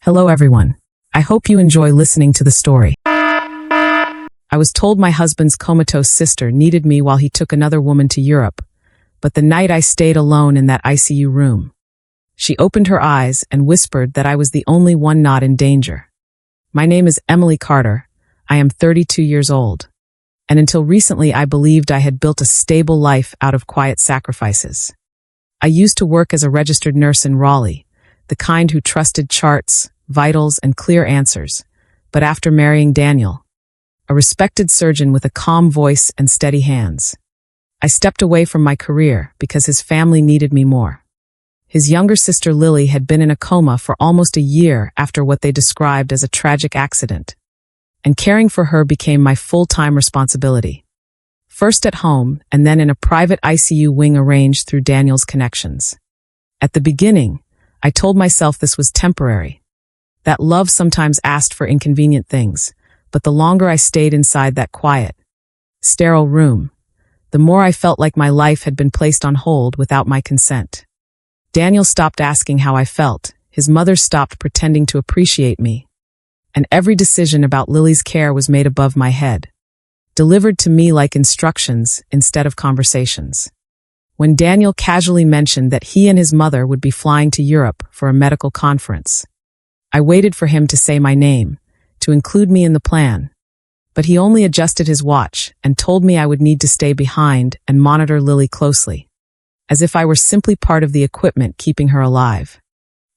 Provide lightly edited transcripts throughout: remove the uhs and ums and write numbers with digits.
Hello everyone. I hope you enjoy listening to the story. I was told my husband's comatose sister needed me while he took another woman to Europe, but the night I stayed alone in that ICU room, she opened her eyes and whispered that I was the only one not in danger. My name is Emily Carter. I am 32 years old. And until recently I believed I had built a stable life out of quiet sacrifices. I used to work as a registered nurse in Raleigh, the kind who trusted charts, vitals, and clear answers. But after marrying Daniel, a respected surgeon with a calm voice and steady hands, I stepped away from my career because his family needed me more. His younger sister Lily had been in a coma for almost a year after what they described as a tragic accident, and caring for her became my full-time responsibility. First at home, and then in a private ICU wing arranged through Daniel's connections. At the beginning, I told myself this was temporary, that love sometimes asked for inconvenient things, but the longer I stayed inside that quiet, sterile room, the more I felt like my life had been placed on hold without my consent. Daniel stopped asking how I felt, his mother stopped pretending to appreciate me, and every decision about Lily's care was made above my head, delivered to me like instructions instead of conversations. When Daniel casually mentioned that he and his mother would be flying to Europe for a medical conference, I waited for him to say my name, to include me in the plan. But he only adjusted his watch and told me I would need to stay behind and monitor Lily closely, as if I were simply part of the equipment keeping her alive.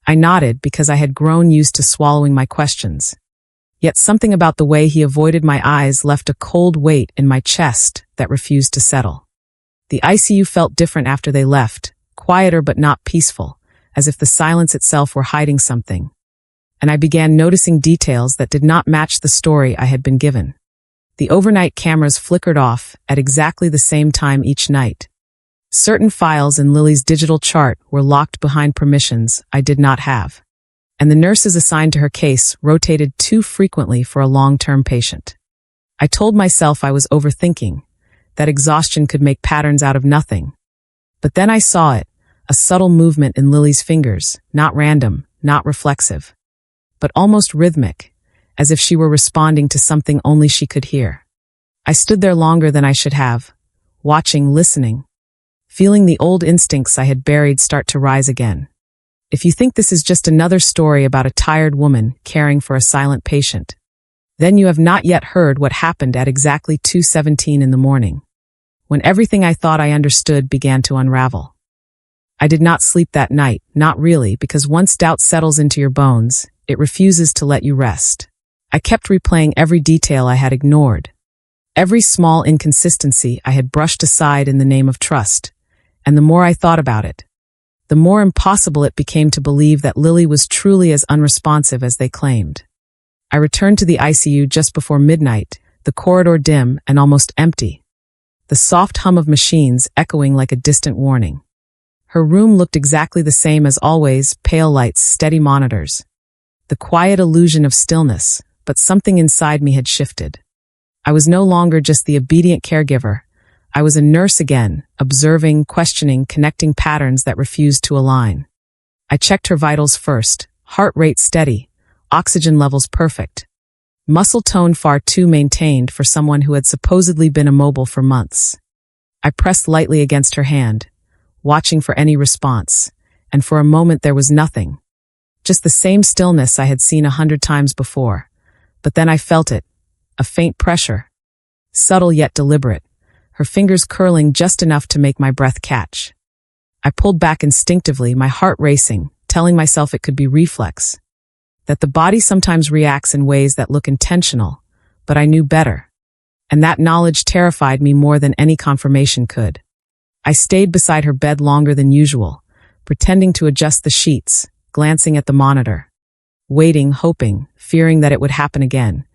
I nodded because I had grown used to swallowing my questions. Yet something about the way he avoided my eyes left a cold weight in my chest that refused to settle. The ICU felt different after they left, quieter but not peaceful, as if the silence itself were hiding something. And I began noticing details that did not match the story I had been given. The overnight cameras flickered off at exactly the same time each night. Certain files in Lily's digital chart were locked behind permissions I did not have. And the nurses assigned to her case rotated too frequently for a long-term patient. I told myself I was overthinking, that exhaustion could make patterns out of nothing. But then I saw it, a subtle movement in Lily's fingers, not random, not reflexive, but almost rhythmic, as if she were responding to something only she could hear. I stood there longer than I should have, watching, listening, feeling the old instincts I had buried start to rise again. If you think this is just another story about a tired woman caring for a silent patient, then you have not yet heard what happened at exactly 2:17 in the morning, when everything I thought I understood began to unravel. I did not sleep that night, not really, because once doubt settles into your bones, it refuses to let you rest. I kept replaying every detail I had ignored, every small inconsistency I had brushed aside in the name of trust, and the more I thought about it, the more impossible it became to believe that Lily was truly as unresponsive as they claimed. I returned to the ICU just before midnight, the corridor dim and almost empty, the soft hum of machines echoing like a distant warning. Her room looked exactly the same as always, pale lights, steady monitors, the quiet illusion of stillness, but something inside me had shifted. I was no longer just the obedient caregiver. I was a nurse again, observing, questioning, connecting patterns that refused to align. I checked her vitals first, heart rate steady, oxygen levels perfect, muscle tone far too maintained for someone who had supposedly been immobile for months. I pressed lightly against her hand, watching for any response, and for a moment there was nothing. Just the same stillness I had seen 100 times before. But then I felt it, a faint pressure, subtle yet deliberate, her fingers curling just enough to make my breath catch. I pulled back instinctively, my heart racing, telling myself it could be reflex, that the body sometimes reacts in ways that look intentional, but I knew better. And that knowledge terrified me more than any confirmation could. I stayed beside her bed longer than usual, pretending to adjust the sheets, glancing at the monitor, waiting, hoping, fearing that it would happen again.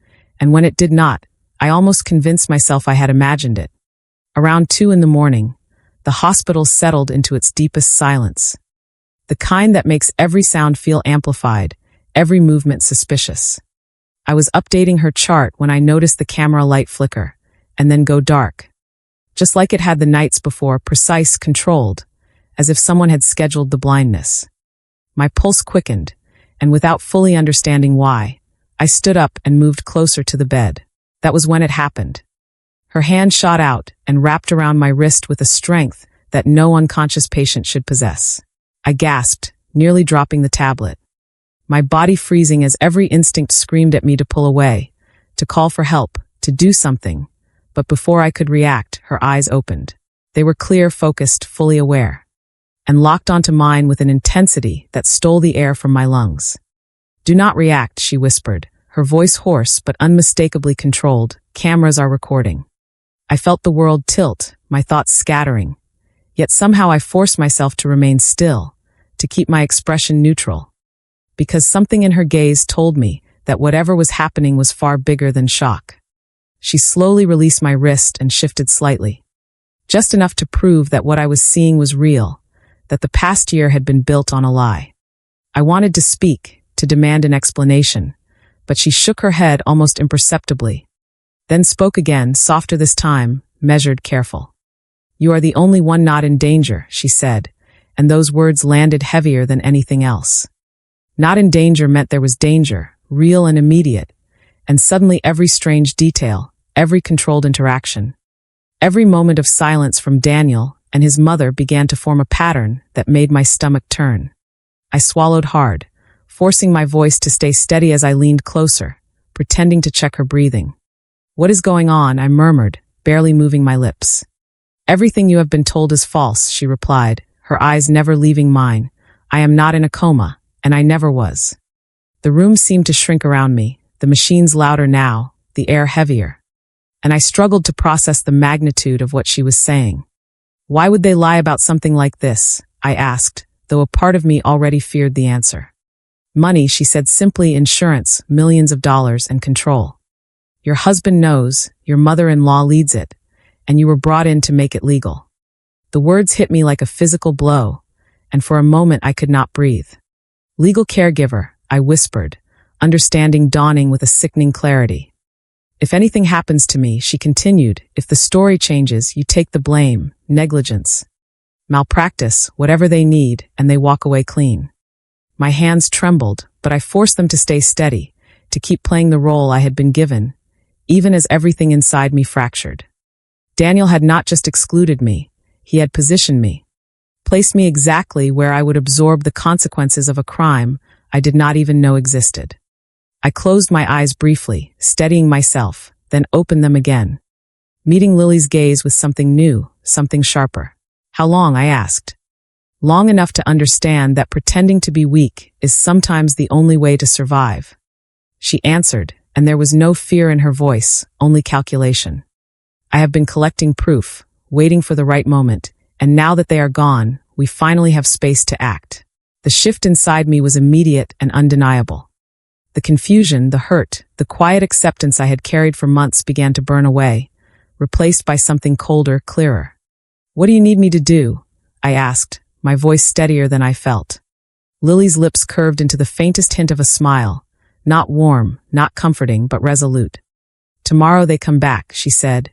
And when it did not, I almost convinced myself I had imagined it. Around 2 in the morning, the hospital settled into its deepest silence, the kind that makes every sound feel amplified, every movement suspicious. I was updating her chart when I noticed the camera light flicker, and then go dark. Just like it had the nights before, precise, controlled, as if someone had scheduled the blindness. My pulse quickened, and without fully understanding why, I stood up and moved closer to the bed. That was when it happened. Her hand shot out and wrapped around my wrist with a strength that no unconscious patient should possess. I gasped, nearly dropping the tablet. My body freezing as every instinct screamed at me to pull away, to call for help, to do something. But before I could react, her eyes opened. They were clear, focused, fully aware, and locked onto mine with an intensity that stole the air from my lungs. "Do not react," she whispered, her voice hoarse but unmistakably controlled. "Cameras are recording." I felt the world tilt, my thoughts scattering. Yet somehow I forced myself to remain still, to keep my expression neutral. Because something in her gaze told me that whatever was happening was far bigger than shock. She slowly released my wrist and shifted slightly. Just enough to prove that what I was seeing was real, that the past year had been built on a lie. I wanted to speak, to demand an explanation, but she shook her head almost imperceptibly. Then spoke again, softer this time, measured, careful. "You are the only one not in danger," she said, and those words landed heavier than anything else. Not in danger meant there was danger, real and immediate, and suddenly every strange detail, every controlled interaction, every moment of silence from Daniel and his mother began to form a pattern that made my stomach turn. I swallowed hard, forcing my voice to stay steady as I leaned closer, pretending to check her breathing. "What is going on?" I murmured, barely moving my lips. "Everything you have been told is false," she replied, her eyes never leaving mine. "I am not in a coma, and I never was." The room seemed to shrink around me, the machines louder now, the air heavier. And I struggled to process the magnitude of what she was saying. Why would they lie about something like this? I asked, though a part of me already feared the answer. "Money," she said simply, "insurance, millions of dollars, and control. Your husband knows, your mother-in-law leads it, and you were brought in to make it legal." The words hit me like a physical blow, and for a moment I could not breathe. "Legal caregiver," I whispered, understanding dawning with a sickening clarity. "If anything happens to me," she continued, "if the story changes, you take the blame, negligence, malpractice, whatever they need, and they walk away clean." My hands trembled, but I forced them to stay steady, to keep playing the role I had been given, even as everything inside me fractured. Daniel had not just excluded me, he had positioned me, placed me exactly where I would absorb the consequences of a crime I did not even know existed. I closed my eyes briefly, steadying myself, then opened them again, meeting Lily's gaze with something new, something sharper. "How long?" I asked. "Long enough to understand that pretending to be weak is sometimes the only way to survive." She answered, and there was no fear in her voice, only calculation. "I have been collecting proof, waiting for the right moment, and now that they are gone, we finally have space to act." The shift inside me was immediate and undeniable. The confusion, the hurt, the quiet acceptance I had carried for months began to burn away, replaced by something colder, clearer. "What do you need me to do?" I asked, my voice steadier than I felt. Lily's lips curved into the faintest hint of a smile, not warm, not comforting, but resolute. "Tomorrow they come back," she said,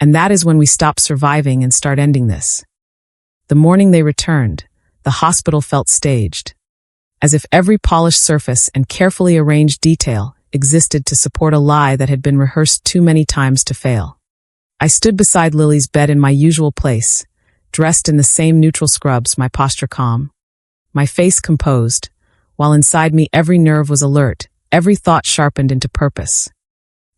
"and that is when we stop surviving and start ending this." The morning they returned, the hospital felt staged, as if every polished surface and carefully arranged detail existed to support a lie that had been rehearsed too many times to fail. I stood beside Lily's bed in my usual place, dressed in the same neutral scrubs, my posture calm, my face composed, while inside me every nerve was alert, every thought sharpened into purpose.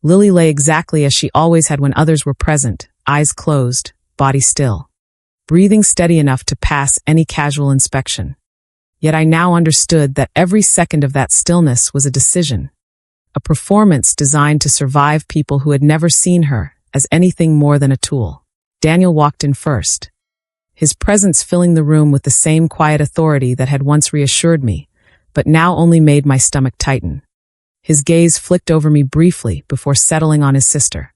Lily lay exactly as she always had when others were present, eyes closed, body still, breathing steady enough to pass any casual inspection. Yet I now understood that every second of that stillness was a decision, a performance designed to survive people who had never seen her as anything more than a tool. Daniel walked in first, his presence filling the room with the same quiet authority that had once reassured me, but now only made my stomach tighten. His gaze flicked over me briefly before settling on his sister.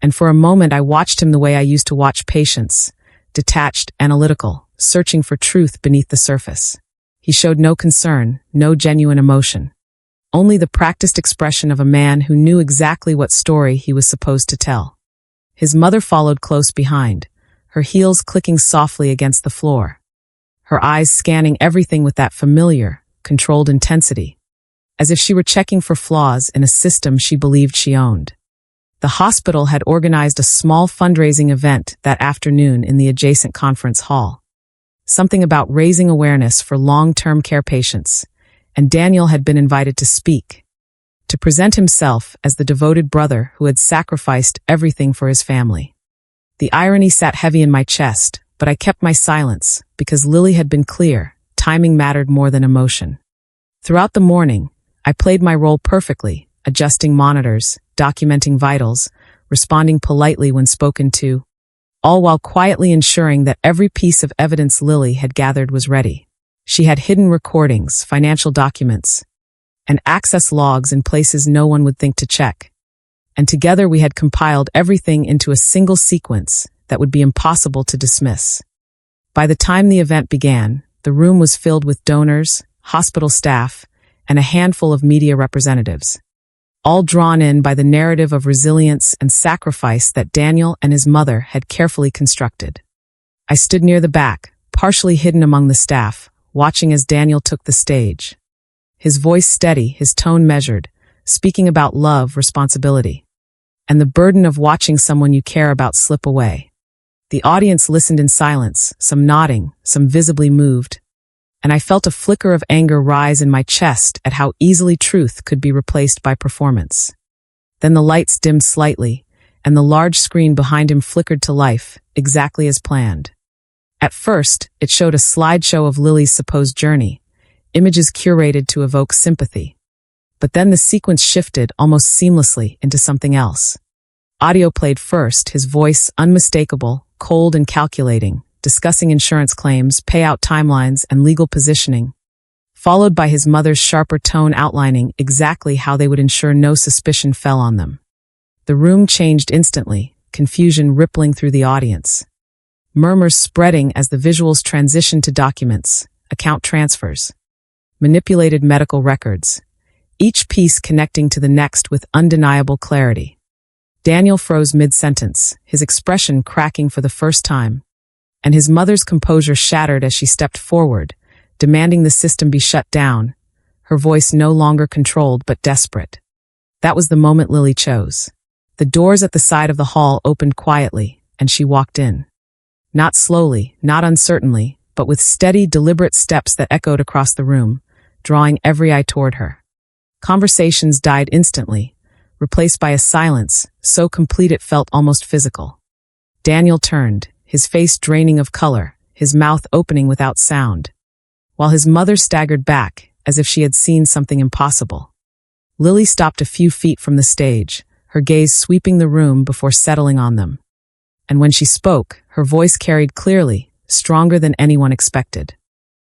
And for a moment I watched him the way I used to watch patients, detached, analytical, searching for truth beneath the surface. He showed no concern, no genuine emotion, only the practiced expression of a man who knew exactly what story he was supposed to tell. His mother followed close behind, her heels clicking softly against the floor, her eyes scanning everything with that familiar, controlled intensity. as if she were checking for flaws in a system she believed she owned. The hospital had organized a small fundraising event that afternoon in the adjacent conference hall. Something about raising awareness for long-term care patients, and Daniel had been invited to speak, to present himself as the devoted brother who had sacrificed everything for his family. The irony sat heavy in my chest, but I kept my silence because Lily had been clear. Timing mattered more than emotion. Throughout the morning, I played my role perfectly, adjusting monitors, documenting vitals, responding politely when spoken to, all while quietly ensuring that every piece of evidence Lily had gathered was ready. She had hidden recordings, financial documents, and access logs in places no one would think to check. And together we had compiled everything into a single sequence that would be impossible to dismiss. By the time the event began, the room was filled with donors, hospital staff, and a handful of media representatives, all drawn in by the narrative of resilience and sacrifice that Daniel and his mother had carefully constructed. I stood near the back, partially hidden among the staff, watching as Daniel took the stage. His voice steady, his tone measured, speaking about love, responsibility, and the burden of watching someone you care about slip away. The audience listened in silence, some nodding, some visibly moved, and I felt a flicker of anger rise in my chest at how easily truth could be replaced by performance. Then the lights dimmed slightly, and the large screen behind him flickered to life, exactly as planned. At first, it showed a slideshow of Lily's supposed journey, images curated to evoke sympathy. But then the sequence shifted almost seamlessly into something else. Audio played first, his voice unmistakable, cold and calculating, discussing insurance claims, payout timelines, and legal positioning, followed by his mother's sharper tone outlining exactly how they would ensure no suspicion fell on them. The room changed instantly, confusion rippling through the audience, murmurs spreading as the visuals transitioned to documents, account transfers, manipulated medical records, each piece connecting to the next with undeniable clarity. Daniel froze mid-sentence, his expression cracking for the first time, and his mother's composure shattered as she stepped forward, demanding the system be shut down, her voice no longer controlled but desperate. That was the moment Lily chose. The doors at the side of the hall opened quietly, and she walked in. Not slowly, not uncertainly, but with steady, deliberate steps that echoed across the room, drawing every eye toward her. Conversations died instantly, replaced by a silence so complete it felt almost physical. Daniel turned, his face draining of color, his mouth opening without sound, while his mother staggered back, as if she had seen something impossible. Lily stopped a few feet from the stage, her gaze sweeping the room before settling on them. And when she spoke, her voice carried clearly, stronger than anyone expected.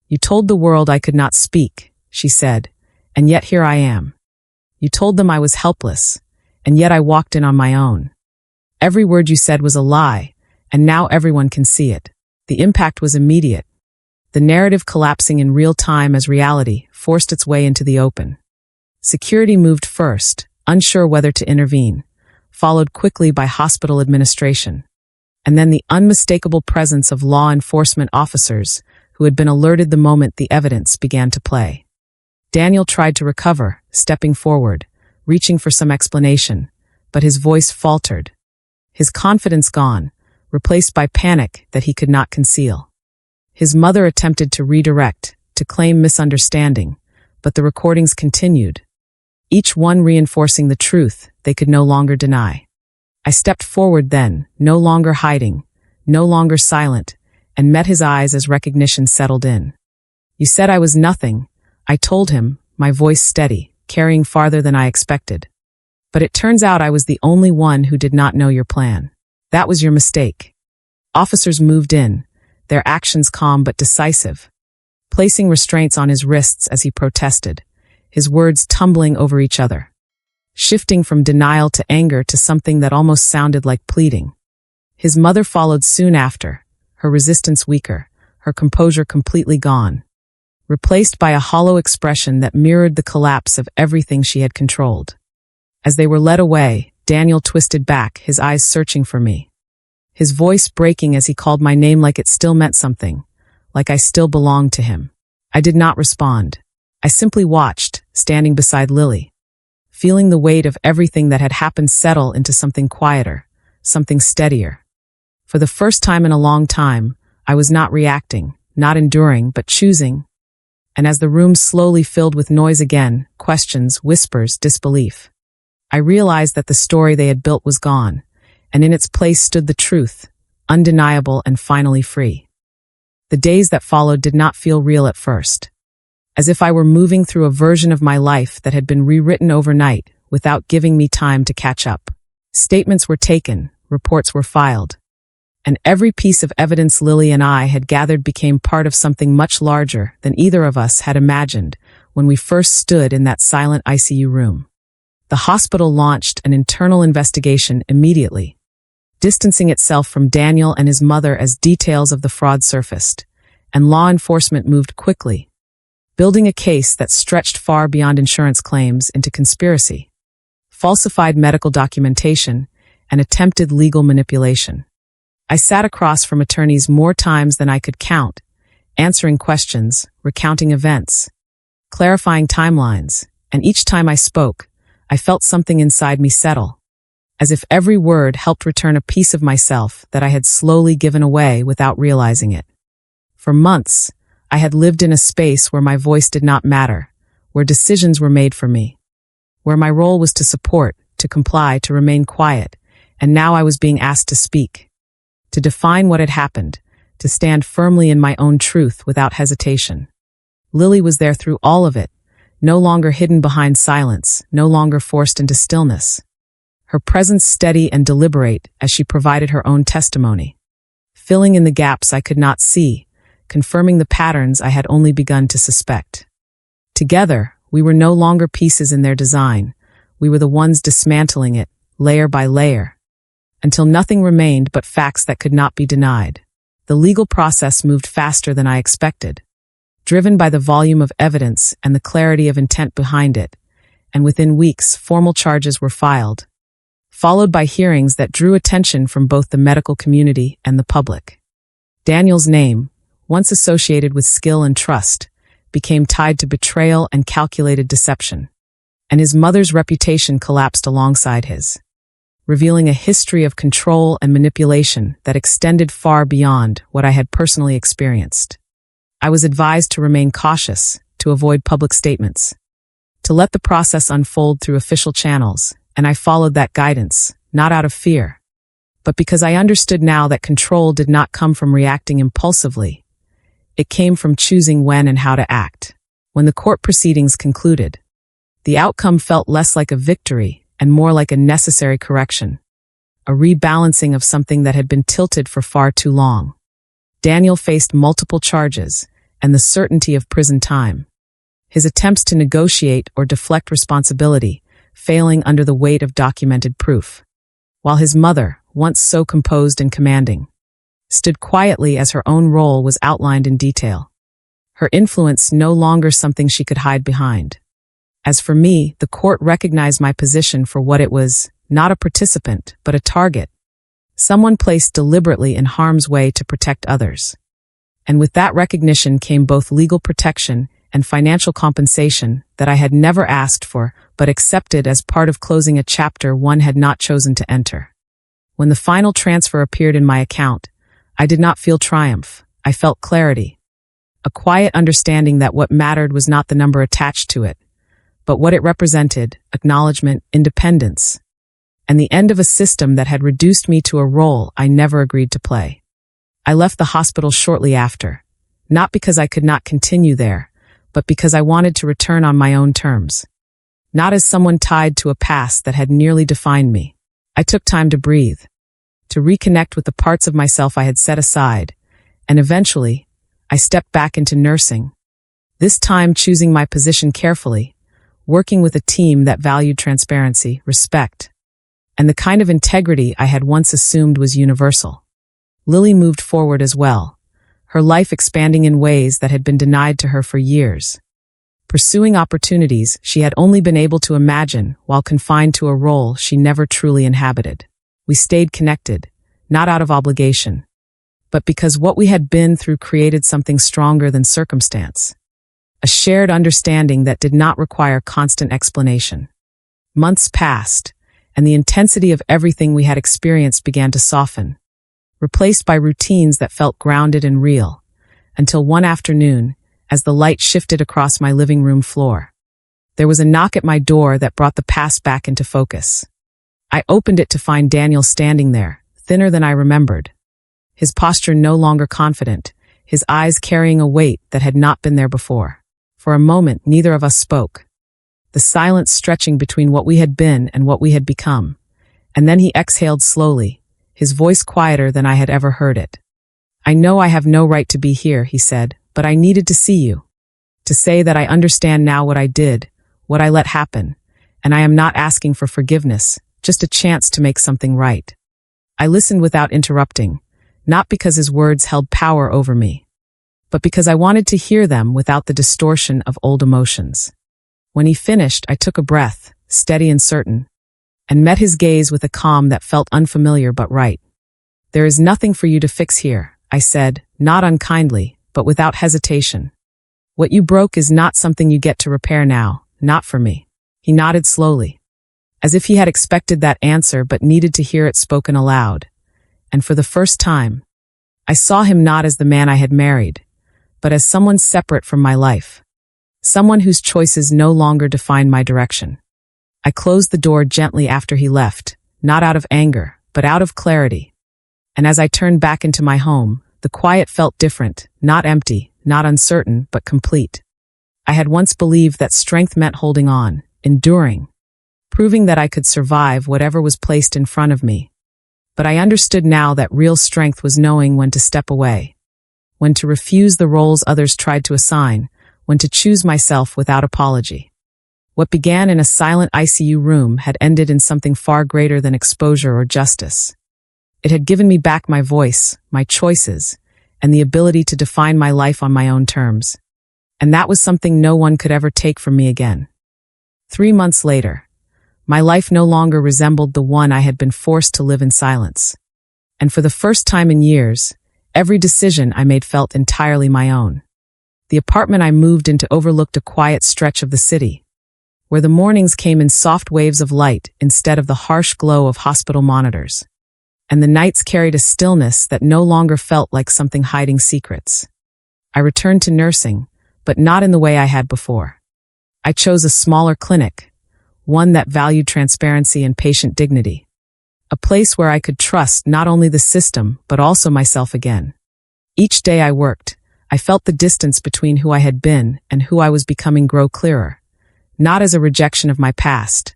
"You told the world I could not speak," she said, "and yet here I am. You told them I was helpless, and yet I walked in on my own. Every word you said was a lie, and now everyone can see it." The impact was immediate. The narrative collapsing in real time as reality forced its way into the open. Security moved first, unsure whether to intervene, followed quickly by hospital administration, and then the unmistakable presence of law enforcement officers who had been alerted the moment the evidence began to play. Daniel tried to recover, stepping forward, reaching for some explanation, but his voice faltered. His confidence gone, replaced by panic that he could not conceal. His mother attempted to redirect, to claim misunderstanding, but the recordings continued, each one reinforcing the truth they could no longer deny. I stepped forward then, no longer hiding, no longer silent, and met his eyes as recognition settled in. "You said I was nothing," I told him, my voice steady, carrying farther than I expected. "But it turns out I was the only one who did not know your plan. That was your mistake." Officers moved in, their actions calm but decisive, placing restraints on his wrists as he protested, his words tumbling over each other, shifting from denial to anger to something that almost sounded like pleading. His mother followed soon after, her resistance weaker, her composure completely gone, replaced by a hollow expression that mirrored the collapse of everything she had controlled. As they were led away, Daniel twisted back, his eyes searching for me, his voice breaking as he called my name like it still meant something, like I still belonged to him. I did not respond. I simply watched, standing beside Lily, feeling the weight of everything that had happened settle into something quieter, something steadier. For the first time in a long time, I was not reacting, not enduring, but choosing. And as the room slowly filled with noise again, questions, whispers, disbelief, I realized that the story they had built was gone, and in its place stood the truth, undeniable and finally free. The days that followed did not feel real at first, as if I were moving through a version of my life that had been rewritten overnight without giving me time to catch up. Statements were taken, reports were filed, and every piece of evidence Lily and I had gathered became part of something much larger than either of us had imagined when we first stood in that silent ICU room. The hospital launched an internal investigation immediately, distancing itself from Daniel and his mother as details of the fraud surfaced, and law enforcement moved quickly, building a case that stretched far beyond insurance claims into conspiracy, falsified medical documentation, and attempted legal manipulation. I sat across from attorneys more times than I could count, answering questions, recounting events, clarifying timelines, and each time I spoke, I felt something inside me settle, as if every word helped return a piece of myself that I had slowly given away without realizing it. For months, I had lived in a space where my voice did not matter, where decisions were made for me, where my role was to support, to comply, to remain quiet, and now I was being asked to speak, to define what had happened, to stand firmly in my own truth without hesitation. Lily was there through all of it, no longer hidden behind silence, no longer forced into stillness. Her presence steady and deliberate as she provided her own testimony, filling in the gaps I could not see, confirming the patterns I had only begun to suspect. Together, we were no longer pieces in their design. We were the ones dismantling it, layer by layer, until nothing remained but facts that could not be denied. The legal process moved faster than I expected, driven by the volume of evidence and the clarity of intent behind it, and within weeks, formal charges were filed, followed by hearings that drew attention from both the medical community and the public. Daniel's name, once associated with skill and trust, became tied to betrayal and calculated deception, and his mother's reputation collapsed alongside his, revealing a history of control and manipulation that extended far beyond what I had personally experienced. I was advised to remain cautious, to avoid public statements, to let the process unfold through official channels, and I followed that guidance, not out of fear, but because I understood now that control did not come from reacting impulsively. It came from choosing when and how to act. When the court proceedings concluded, the outcome felt less like a victory and more like a necessary correction, a rebalancing of something that had been tilted for far too long. Daniel faced multiple charges and the certainty of prison time, his attempts to negotiate or deflect responsibility failing under the weight of documented proof, while his mother, once so composed and commanding, stood quietly as her own role was outlined in detail, her influence no longer something she could hide behind. As for me, the court recognized my position for what it was, not a participant, but a target, someone placed deliberately in harm's way to protect others. And with that recognition came both legal protection and financial compensation that I had never asked for, but accepted as part of closing a chapter one had not chosen to enter. When the final transfer appeared in my account, I did not feel triumph. I felt clarity, a quiet understanding that what mattered was not the number attached to it, but what it represented: acknowledgement, independence, and the end of a system that had reduced me to a role I never agreed to play. I left the hospital shortly after, not because I could not continue there, but because I wanted to return on my own terms, not as someone tied to a past that had nearly defined me. I took time to breathe, to reconnect with the parts of myself I had set aside, and eventually, I stepped back into nursing, this time choosing my position carefully, working with a team that valued transparency, respect, and the kind of integrity I had once assumed was universal. Lily moved forward as well, her life expanding in ways that had been denied to her for years, pursuing opportunities she had only been able to imagine while confined to a role she never truly inhabited. We stayed connected, not out of obligation, but because what we had been through created something stronger than circumstance. a shared understanding that did not require constant explanation. Months passed, and the intensity of everything we had experienced began to soften, replaced by routines that felt grounded and real, until one afternoon, as the light shifted across my living room floor, there was a knock at my door that brought the past back into focus. I opened it to find Daniel standing there, thinner than I remembered. His posture no longer confident, his eyes carrying a weight that had not been there before. For a moment, neither of us spoke, the silence stretching between what we had been and what we had become. And then he exhaled slowly, his voice quieter than I had ever heard it. "I know I have no right to be here," he said, "but I needed to see you. To say that I understand now what I did, what I let happen, and I am not asking for forgiveness, just a chance to make something right." I listened without interrupting, not because his words held power over me, but because I wanted to hear them without the distortion of old emotions. When he finished, I took a breath, steady and certain, and met his gaze with a calm that felt unfamiliar but right. "There is nothing for you to fix here," I said, not unkindly, but without hesitation. "What you broke is not something you get to repair now, not for me." He nodded slowly, as if he had expected that answer but needed to hear it spoken aloud. And for the first time, I saw him not as the man I had married, but as someone separate from my life. Someone whose choices no longer defined my direction. I closed the door gently after he left, not out of anger, but out of clarity. And as I turned back into my home, the quiet felt different, not empty, not uncertain, but complete. I had once believed that strength meant holding on, enduring, proving that I could survive whatever was placed in front of me. But I understood now that real strength was knowing when to step away, when to refuse the roles others tried to assign, when to choose myself without apology. What began in a silent ICU room had ended in something far greater than exposure or justice. It had given me back my voice, my choices, and the ability to define my life on my own terms. And that was something no one could ever take from me again. 3 months later, my life no longer resembled the one I had been forced to live in silence. And for the first time in years, every decision I made felt entirely my own. The apartment I moved into overlooked a quiet stretch of the city, where the mornings came in soft waves of light instead of the harsh glow of hospital monitors. And the nights carried a stillness that no longer felt like something hiding secrets. I returned to nursing, but not in the way I had before. I chose a smaller clinic, one that valued transparency and patient dignity. A place where I could trust not only the system, but also myself again. Each day I worked, I felt the distance between who I had been and who I was becoming grow clearer, not as a rejection of my past,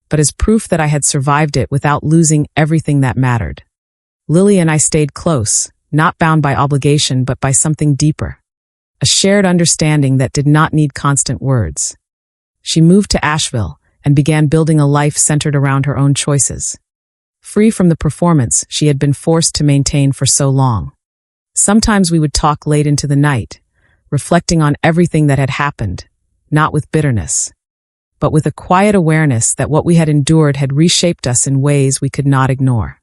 but as proof that I had survived it without losing everything that mattered. Lily and I stayed close, not bound by obligation but by something deeper, a shared understanding that did not need constant words. She moved to Asheville and began building a life centered around her own choices, free from the performance she had been forced to maintain for so long. Sometimes we would talk late into the night, reflecting on everything that had happened, not with bitterness, but with a quiet awareness that what we had endured had reshaped us in ways we could not ignore.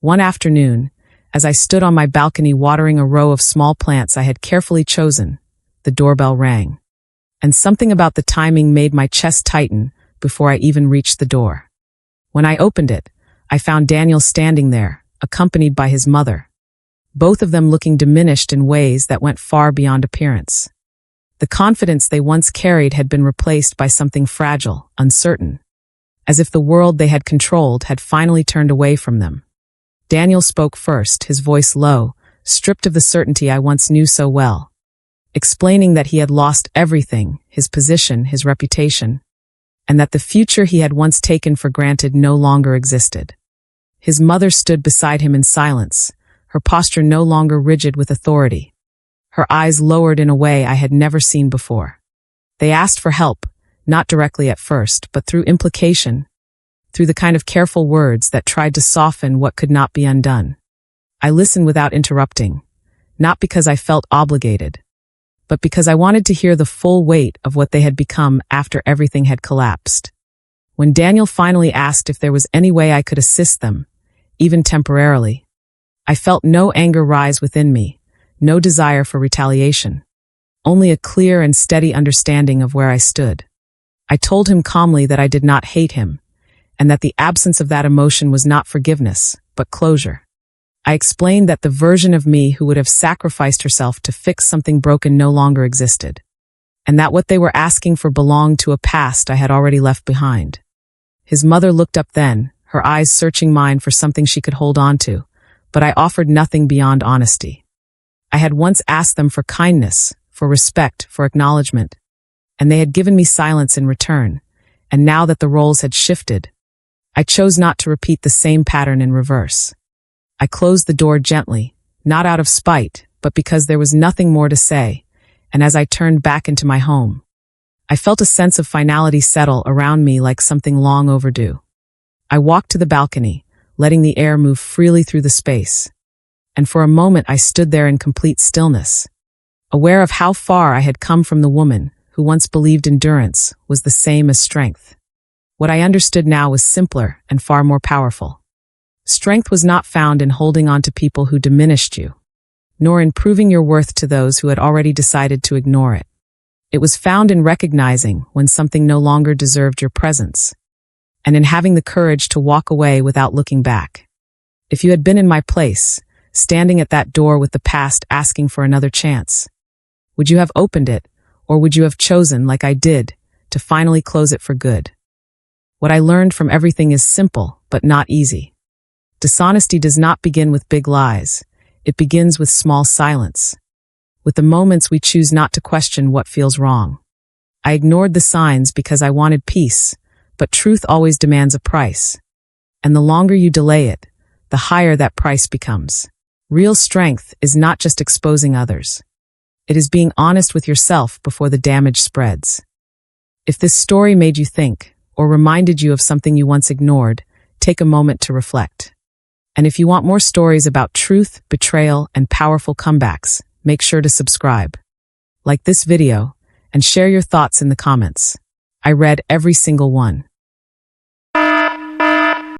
One afternoon, as I stood on my balcony watering a row of small plants I had carefully chosen, the doorbell rang. And something about the timing made my chest tighten before I even reached the door. When I opened it, I found Daniel standing there, accompanied by his mother, both of them looking diminished in ways that went far beyond appearance. The confidence they once carried had been replaced by something fragile, uncertain, as if the world they had controlled had finally turned away from them. Daniel spoke first, his voice low, stripped of the certainty I once knew so well, explaining that he had lost everything, his position, his reputation, and that the future he had once taken for granted no longer existed. His mother stood beside him in silence, her posture no longer rigid with authority, her eyes lowered in a way I had never seen before. They asked for help, not directly at first, but through implication, through the kind of careful words that tried to soften what could not be undone. I listened without interrupting, not because I felt obligated, but because I wanted to hear the full weight of what they had become after everything had collapsed. When Daniel finally asked if there was any way I could assist them, even temporarily, I felt no anger rise within me, no desire for retaliation. only a clear and steady understanding of where I stood. I told him calmly that I did not hate him, and that the absence of that emotion was not forgiveness, but closure. I explained that the version of me who would have sacrificed herself to fix something broken no longer existed, and that what they were asking for belonged to a past I had already left behind. His mother looked up then, her eyes searching mine for something she could hold on to, but I offered nothing beyond honesty. I had once asked them for kindness, for respect, for acknowledgement, and they had given me silence in return, and now that the roles had shifted, I chose not to repeat the same pattern in reverse. I closed the door gently, not out of spite, but because there was nothing more to say, and as I turned back into my home, I felt a sense of finality settle around me like something long overdue. I walked to the balcony, letting the air move freely through the space, and for a moment I stood there in complete stillness, aware of how far I had come from the woman who once believed endurance was the same as strength. What I understood now was simpler and far more powerful. Strength was not found in holding on to people who diminished you, nor in proving your worth to those who had already decided to ignore it. It was found in recognizing when something no longer deserved your presence, and in having the courage to walk away without looking back. If you had been in my place, standing at that door with the past asking for another chance, would you have opened it, or would you have chosen, like I did, to finally close it for good? What I learned from everything is simple, but not easy. Dishonesty does not begin with big lies. It begins with small silence, with the moments we choose not to question what feels wrong. I ignored the signs because I wanted peace, but truth always demands a price. And the longer you delay it, the higher that price becomes. Real strength is not just exposing others. It is being honest with yourself before the damage spreads. If this story made you think, or reminded you of something you once ignored, take a moment to reflect. And if you want more stories about truth, betrayal, and powerful comebacks, make sure to subscribe. Like this video, and share your thoughts in the comments. I read every single one.